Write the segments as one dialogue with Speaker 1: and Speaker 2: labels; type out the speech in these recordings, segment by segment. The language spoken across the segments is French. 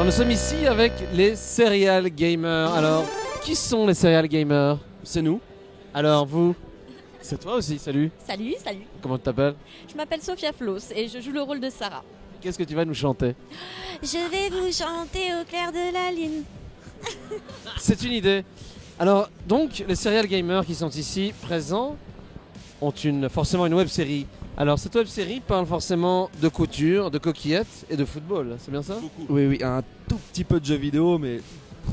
Speaker 1: Alors nous sommes ici avec les Serial Gamers. Alors, qui sont les Serial Gamers?
Speaker 2: C'est nous.
Speaker 1: Alors vous? C'est toi aussi, salut.
Speaker 3: Salut, salut.
Speaker 1: Comment tu t'appelles?
Speaker 3: Je m'appelle Sophia Floss et je joue le rôle de Sarah.
Speaker 1: Qu'est-ce que tu vas nous chanter?
Speaker 3: Je vais vous chanter au clair de la lune.
Speaker 1: C'est une idée. Alors, donc, les Serial Gamers qui sont ici présents ont forcément une web série. Alors, cette web série parle forcément de couture, de coquillettes et de football, c'est bien ça?
Speaker 2: Oui, oui, un tout petit peu de jeux vidéo, mais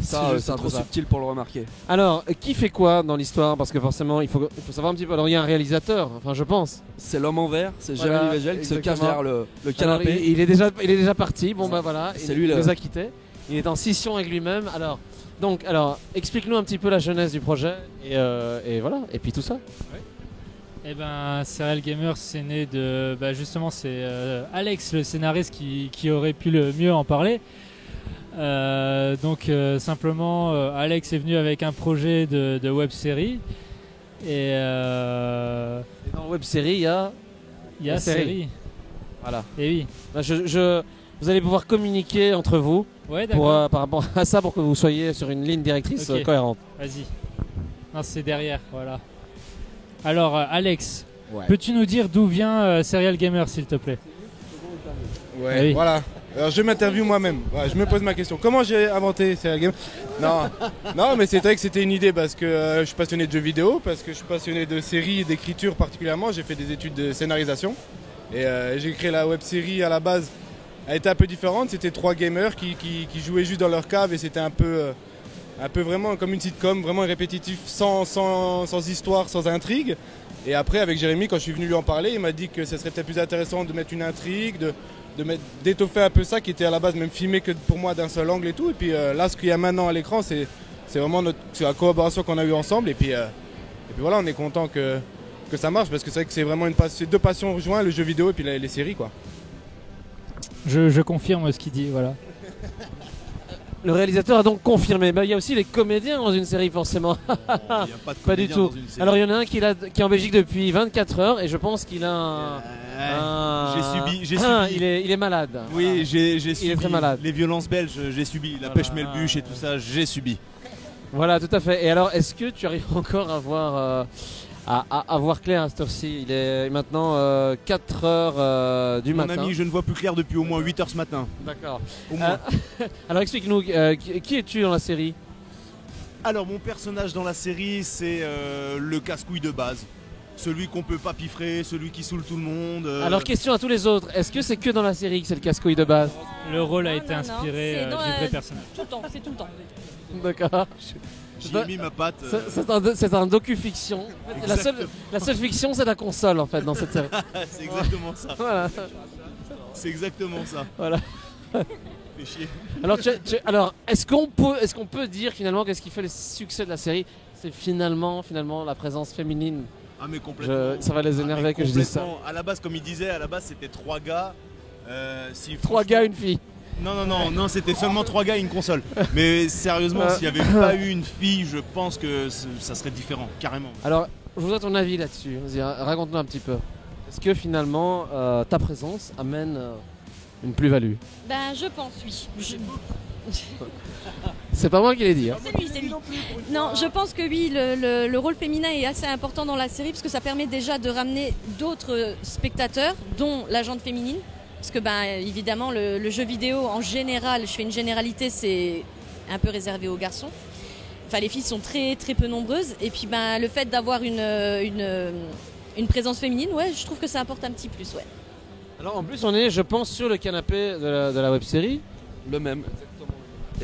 Speaker 2: ça,
Speaker 1: C'est juste
Speaker 2: c'est
Speaker 1: un peu
Speaker 2: trop
Speaker 1: ça.
Speaker 2: subtil pour le remarquer.
Speaker 1: Alors, qui fait quoi dans l'histoire? Parce que forcément, il faut savoir un petit peu. Alors, il y a un réalisateur, enfin, je pense.
Speaker 2: C'est l'homme en vert, c'est
Speaker 1: Voilà,
Speaker 2: Jérémy Végel qui se cache
Speaker 1: exactement.
Speaker 2: derrière le
Speaker 1: Alors,
Speaker 2: canapé.
Speaker 1: il est déjà parti. Bon, bah voilà,
Speaker 2: C'est
Speaker 1: il
Speaker 2: lui,
Speaker 1: nous a quittés. Il est en scission avec lui-même. Alors, explique-nous un petit peu la genèse du projet et voilà, et puis tout ça.
Speaker 4: Eh ben, Serial Gamer, c'est né de. Justement, c'est Alex, le scénariste, qui aurait pu le mieux en parler. Simplement, Alex est venu avec un projet de web série. Et
Speaker 1: Et dans la web série, il y a la
Speaker 4: série.
Speaker 1: Voilà.
Speaker 4: Et oui.
Speaker 1: Bah, vous allez pouvoir communiquer entre vous
Speaker 4: Ouais, d'accord.
Speaker 1: par rapport à ça pour que vous soyez sur une ligne directrice
Speaker 4: Ok.
Speaker 1: cohérente.
Speaker 4: Vas-y. Non, c'est derrière, voilà. Alors, Alex,
Speaker 2: Ouais.
Speaker 4: peux-tu nous dire d'où vient Serial Gamer, s'il te plaît?
Speaker 5: Ouais,
Speaker 4: Ah oui.
Speaker 5: voilà. Alors je m'interviewe moi-même. Ouais, je me pose ma question. Comment j'ai inventé Serial Game? Non, mais c'est vrai que c'était une idée parce que je suis passionné de jeux vidéo, parce que je suis passionné de séries et d'écriture particulièrement. J'ai fait des études de scénarisation et j'ai créé la web série à la base. Elle était un peu différente. C'était trois gamers qui jouaient juste dans leur cave et c'était un peu vraiment comme une sitcom, vraiment répétitif, sans histoire, sans intrigue. Et après, avec Jérémy, quand je suis venu lui en parler, il m'a dit que ce serait peut-être plus intéressant de mettre une intrigue, d'étoffer un peu ça, qui était à la base même filmé que pour moi d'un seul angle et tout. Et puis là, ce qu'il y a maintenant à l'écran, c'est vraiment c'est la collaboration qu'on a eue ensemble. Et puis voilà, on est content que ça marche parce que c'est vrai que c'est vraiment c'est deux passions rejointes, le jeu vidéo et puis les séries, quoi.
Speaker 4: Je confirme ce qu'il dit, voilà.
Speaker 1: Le réalisateur a donc confirmé. Bah, il y a aussi les comédiens dans une série, forcément.
Speaker 6: Il n'y a pas de
Speaker 1: Pas du
Speaker 6: comédien
Speaker 1: tout.
Speaker 6: dans une série.
Speaker 1: Alors, il y en a un qui est en Belgique depuis 24 heures et je pense qu'il a
Speaker 6: J'ai subi.
Speaker 1: Il est malade.
Speaker 6: Oui, j'ai subi.
Speaker 1: Il est très malade.
Speaker 6: Les violences belges, j'ai subi. La pêche melbuche et tout ça, j'ai subi.
Speaker 1: Voilà, tout à fait. Et alors, est-ce que tu arrives encore à voir clair à cette heure-ci? Il est maintenant 4 heures du
Speaker 6: Mon
Speaker 1: matin.
Speaker 6: ami, je ne vois plus clair depuis au moins 8 heures ce matin.
Speaker 1: D'accord.
Speaker 6: Au moins.
Speaker 1: Alors, explique-nous, qui es-tu dans la série?
Speaker 6: Alors, mon personnage dans la série, c'est le casse-couille de base. Celui qu'on peut pas piffrer, celui qui saoule tout le monde.
Speaker 1: Alors, question à tous les autres. Est-ce que c'est que dans la série que c'est le casse-couille de base?
Speaker 4: Le rôle a
Speaker 3: Non,
Speaker 4: été
Speaker 3: non,
Speaker 4: inspiré
Speaker 3: c'est dans
Speaker 4: du vrai personnage.
Speaker 3: Tout le temps, c'est tout le temps.
Speaker 1: D'accord.
Speaker 6: J'y ai mis ma patte.
Speaker 1: C'est un docu-fiction. La seule fiction, c'est la console, en fait, dans cette série.
Speaker 6: C'est exactement ça.
Speaker 1: Voilà.
Speaker 6: C'est exactement ça.
Speaker 1: Voilà.
Speaker 6: Fais chier.
Speaker 1: Alors, est-ce qu'on peut dire finalement qu'est-ce qui fait le succès de la série? C'est finalement la présence féminine.
Speaker 6: Ah, mais complètement.
Speaker 1: Ça va les énerver
Speaker 6: mais
Speaker 1: que je dise ça.
Speaker 6: complètement. À la base, comme il disait, c'était 3 gars.
Speaker 1: Trois gars, une fille.
Speaker 6: Non, c'était seulement 3 gars et une console. Mais sérieusement, s'il n'y avait pas eu une fille, je pense que ça serait différent, carrément.
Speaker 1: Alors, je voudrais ton avis là-dessus. Vas-y, raconte-nous un petit peu. Est-ce que finalement, ta présence amène une plus-value?
Speaker 3: Ben, je pense, oui.
Speaker 1: C'est pas moi qui l'ai dit. Hein.
Speaker 3: C'est lui. Non, je pense que oui, le rôle féminin est assez important dans la série parce que ça permet déjà de ramener d'autres spectateurs, dont la gente féminine. Parce que, évidemment, le jeu vidéo, en général, je fais une généralité, c'est un peu réservé aux garçons. Enfin, les filles sont très, très peu nombreuses. Et puis, le fait d'avoir une présence féminine, ouais, je trouve que ça apporte un petit plus, ouais.
Speaker 1: Alors, en plus, on est, je pense, sur le canapé de la web-série.
Speaker 2: Le même.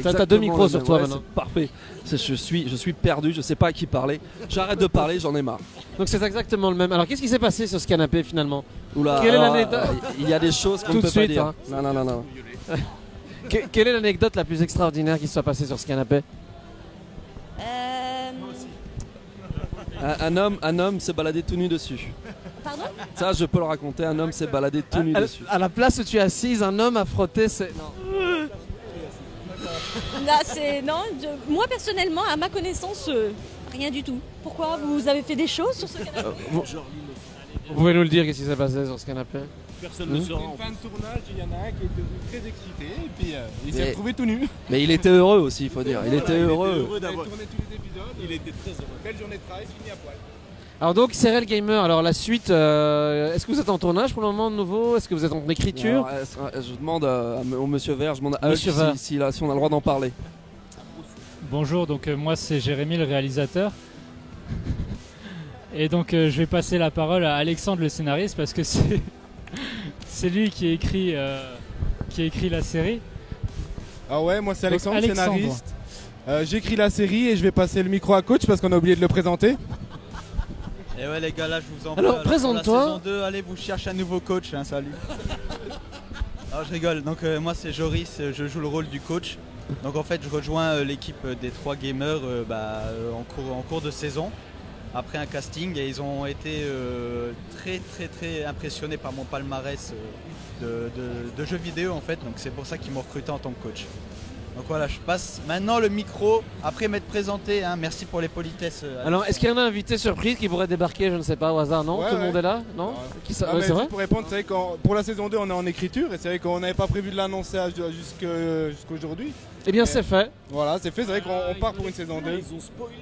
Speaker 1: T'as deux micros sur toi maintenant.
Speaker 2: C'est parfait. Je suis perdu, je sais pas à qui parler. J'arrête de parler, j'en ai marre.
Speaker 1: Donc c'est exactement le même. Alors qu'est-ce qui s'est passé sur ce canapé finalement?
Speaker 2: Oula,
Speaker 1: Quelle est l'anecdote?
Speaker 2: Il y a des choses qu'on
Speaker 1: Tout
Speaker 2: ne peut
Speaker 1: de
Speaker 2: pas
Speaker 1: suite,
Speaker 2: dire.
Speaker 1: hein.
Speaker 2: Non.
Speaker 1: Quelle est l'anecdote la plus extraordinaire qui se soit passée sur ce canapé?
Speaker 2: Un homme s'est baladé tout nu dessus.
Speaker 3: Pardon?
Speaker 2: Ça, je peux le raconter. Un homme s'est baladé tout nu dessus.
Speaker 1: À la place où tu es assise, un homme a frotté ses... Non.
Speaker 3: Là, moi, personnellement, à ma connaissance, rien du tout. Pourquoi? Vous avez fait des choses sur ce canapé?
Speaker 1: Vous pouvez nous le dire, qu'est-ce qui s'est passé sur ce canapé?
Speaker 6: Personne ne saura.
Speaker 5: Une
Speaker 6: en
Speaker 5: fin de
Speaker 6: plus.
Speaker 5: tournage, il y en a un qui est devenu très excité et puis il
Speaker 2: Mais-
Speaker 5: s'est retrouvé tout nu.
Speaker 2: Mais il était heureux aussi, il faut dire. Il était heureux.
Speaker 5: Il a
Speaker 6: d'avoir.
Speaker 5: tourné tous les épisodes.
Speaker 6: Il était très heureux.
Speaker 5: Belle journée de travail, fini à poil.
Speaker 1: Alors donc Serial Gamer, alors la suite, est-ce que vous êtes en tournage pour le moment de nouveau? Est-ce que vous êtes en écriture?
Speaker 2: Alors, je demande au monsieur Vert, je demande à Hulk
Speaker 1: Monsieur Vert.
Speaker 2: si on a le droit d'en parler.
Speaker 4: Bonjour, donc moi c'est Jérémy le réalisateur. Et donc je vais passer la parole à Alexandre le scénariste parce que c'est lui qui a écrit la série.
Speaker 5: Ah ouais, moi c'est
Speaker 4: Donc,
Speaker 5: Alexandre,
Speaker 4: Alexandre.
Speaker 5: scénariste. J'écris la série et je vais passer le micro à coach parce qu'on a oublié de le présenter.
Speaker 7: Et ouais les gars, là je vous envoie.
Speaker 1: Alors,
Speaker 7: pour
Speaker 1: présente-toi.
Speaker 7: La saison 2, allez vous cherchez un nouveau coach, hein, salut. Alors je rigole, donc moi c'est Joris, je joue le rôle du coach. Donc en fait je rejoins l'équipe des 3 gamers en cours de saison. Après un casting et ils ont été très impressionnés par mon palmarès de jeux vidéo en fait. Donc c'est pour ça qu'ils m'ont recruté en tant que coach. Donc voilà, je passe maintenant le micro, après m'être présenté, hein. Merci pour les politesses.
Speaker 1: Alors est-ce qu'il y en a un invité surprise qui pourrait débarquer, je ne sais pas, au hasard? Non,
Speaker 5: Ouais,
Speaker 1: tout le
Speaker 5: ouais.
Speaker 1: monde est là? Non, Qui ça-
Speaker 5: Ah,
Speaker 1: ouais,
Speaker 5: mais
Speaker 1: c'est vrai?
Speaker 5: juste pour répondre, c'est vrai que pour la saison 2 on est en écriture et c'est vrai qu'on n'avait pas prévu de l'annoncer jusqu'aujourd'hui.
Speaker 1: Eh bien c'est fait,
Speaker 5: Voilà, c'est fait, c'est vrai qu'on part pour une saison 2.
Speaker 6: Ils ont spoilé.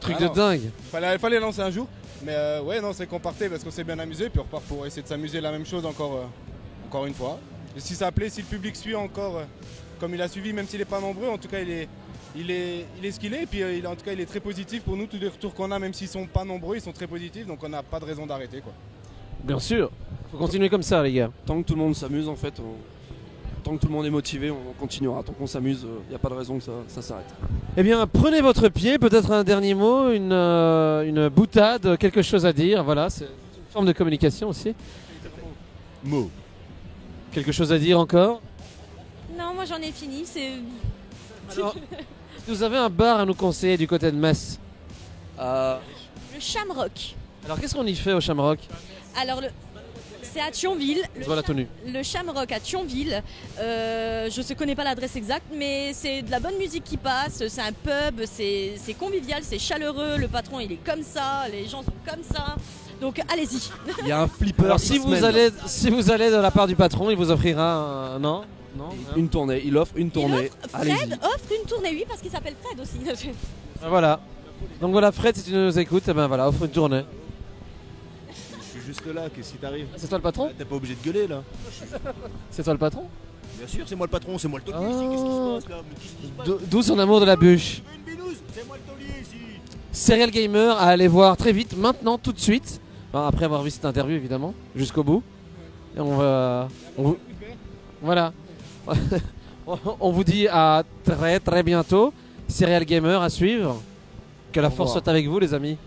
Speaker 1: truc
Speaker 5: Ah
Speaker 1: de
Speaker 5: non.
Speaker 1: dingue.
Speaker 5: Fallait lancer un jour. Mais ouais, non, c'est qu'on partait parce qu'on s'est bien amusé puis on repart pour essayer de s'amuser la même chose encore une fois. Et si ça plaît, si le public suit encore comme il a suivi, même s'il n'est pas nombreux, en tout cas il est ce qu'il est et puis en tout cas il est très positif pour nous. Tous les retours qu'on a, même s'ils sont pas nombreux, ils sont très positifs donc on n'a pas de raison d'arrêter quoi.
Speaker 1: Bien sûr, faut continuer comme ça les gars.
Speaker 2: Tant que tout le monde s'amuse, en fait, tant que tout le monde est motivé, on continuera. Tant qu'on s'amuse, il n'y a pas de raison que ça s'arrête.
Speaker 1: Eh bien prenez votre pied, peut-être un dernier mot, une boutade, quelque chose à dire, voilà, c'est une forme de communication aussi.
Speaker 6: Mot.
Speaker 1: Quelque chose à dire encore?
Speaker 3: Non, moi j'en ai fini. C'est
Speaker 1: Alors, vous avez un bar à nous conseiller du côté de Metz.
Speaker 3: le Shamrock.
Speaker 1: Alors qu'est-ce qu'on y fait au Shamrock?
Speaker 3: Alors c'est à Thionville.
Speaker 1: Je vois la tenue.
Speaker 3: Le Shamrock à Thionville. Je ne connais pas l'adresse exacte, mais c'est de la bonne musique qui passe. C'est un pub, c'est convivial, c'est chaleureux. Le patron il est comme ça, les gens sont comme ça. Donc allez-y.
Speaker 2: Il y a un flipper.
Speaker 1: Alors si vous allez de la part du patron, il vous offrira un... Non? Non?
Speaker 2: Une tournée, il offre une tournée. Allez-y.
Speaker 3: Fred offre une tournée, oui, parce qu'il s'appelle Fred aussi.
Speaker 1: Ben voilà. Donc voilà Fred, si tu nous écoutes, eh ben voilà, offre une tournée.
Speaker 6: Je suis juste là, qu'est-ce qui t'arrive?
Speaker 1: C'est toi le patron?
Speaker 6: T'es pas obligé de gueuler là.
Speaker 1: C'est toi le patron?
Speaker 6: Bien sûr, c'est moi le patron, c'est moi le taulier
Speaker 1: Ah.
Speaker 6: ici, qu'est-ce qui se passe là? Mais qu'est-ce qui se passe?
Speaker 1: D'où son amour de la bûche.
Speaker 6: Une binouse, c'est moi le taulier ici.
Speaker 1: Serial Gamer à aller voir très vite, maintenant, tout de suite. Enfin, après avoir vu cette interview évidemment, jusqu'au bout. Et voilà. On vous dit à très bientôt. Serial Gamer à suivre. Que la
Speaker 2: Au
Speaker 1: force
Speaker 2: revoir.
Speaker 1: soit avec vous les amis.